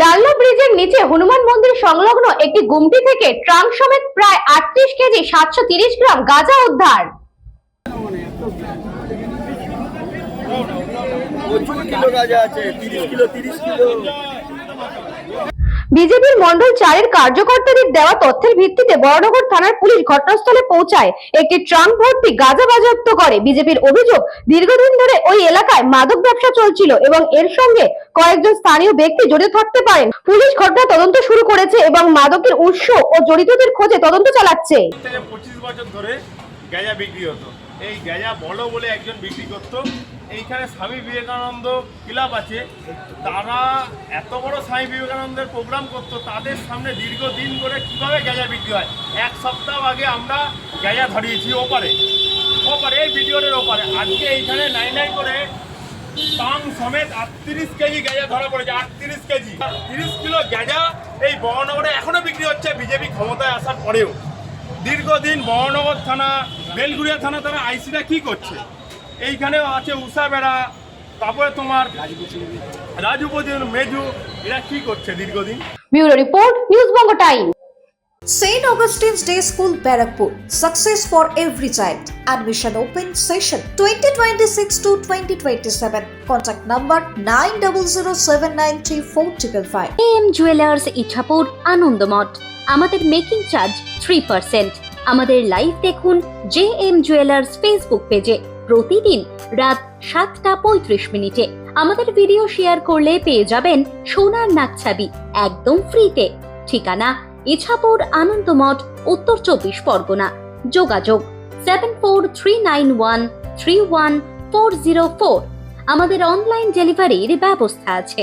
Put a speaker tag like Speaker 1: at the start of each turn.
Speaker 1: ডাল্লা ব্রিজের নিচে হনুমান মন্দির সংলগ্ন একটি গুমটি থেকে ট্রাঙ্ক সমেত প্রায় 38 কেজি 730 গ্রাম গাঁজা উদ্ধার। বিজেপির মন্ডল 4-এর কার্যকর্তাদের দেওয়া তথ্যের ভিত্তিতে বড়নগর থানার পুলিশ ঘটনাস্থলে পৌঁছায় একটি ট্রাঙ্ক ভর্তি গাঁজা বাজেয়াপ্ত করে। বিজেপির অভিযোগ, দীর্ঘদিন ধরে ওই এলাকায় মাদক ব্যবসা চলছিল এবং এর সঙ্গে কয়েকজন স্থানীয় ব্যক্তি জড়িত থাকতে পারেন। পুলিশ ঘটনা তদন্ত শুরু করেছে এবং মাদকের উৎস ও জড়িতদের খোঁজে তদন্ত চালাচ্ছে।
Speaker 2: 25 বছর ধরে গাঁজা বিক্রি হতো। এই গাঁজা বলো বলে একজন বিক্রি করতো। এইখানে স্বামী বিবেকানন্দ ক্লাব আছে, তারা এত বড় স্বামী বিবেকানন্দের প্রোগ্রাম করতো, তাদের সামনে দীর্ঘদিন করে কিভাবে গাঁজা বিক্রি হয়। এক সপ্তাহ আগে আমরা গাঁজা ধরিয়েছি ওপারে এই ভিডিওর ওপারে। আজকে এইখানে নাই করে টাং সমেত 38 কেজি গাঁজা ধরা পড়েছে। 38 কেজি 30 কিলো গাঁজা এই বড়নগরে এখনো বিক্রি হচ্ছে বিজেপি ক্ষমতায় আসার পরেও। দীর্ঘদিন বড়নগর থানা, বেলগুড়িয়া থানা, তারা আইসিটা কি করছে? এইখানেও আছে উষা বেড়া, তারপরে তোমার রাজুপতি মেজু, এরা কি করছে দীর্ঘদিন?
Speaker 1: Bureau report, news Banga time.
Speaker 3: St. Augustine's Day School, Barakpur. Success for every child. Admission open session 2026 to 2027. Contact number 9007934555.
Speaker 4: AM Jewelers Ichapur Anandamath. আমাদের মেকিং চার্জ 3%। আমাদের লাইভ দেখুন JM Jewelers ফেসবুক পেজে প্রতিদিন রাত 7:35 আমাদের ভিডিও শেয়ার করলে পেয়ে যাবেন সোনার নাকছাবি একদম ফ্রিতে। ঠিকানা ইছাপুর আনন্দমঠ, উত্তর 24 পরগনা। যোগাযোগ 7439131404। আমাদের অনলাইন ডেলিভারির ব্যবস্থা আছে।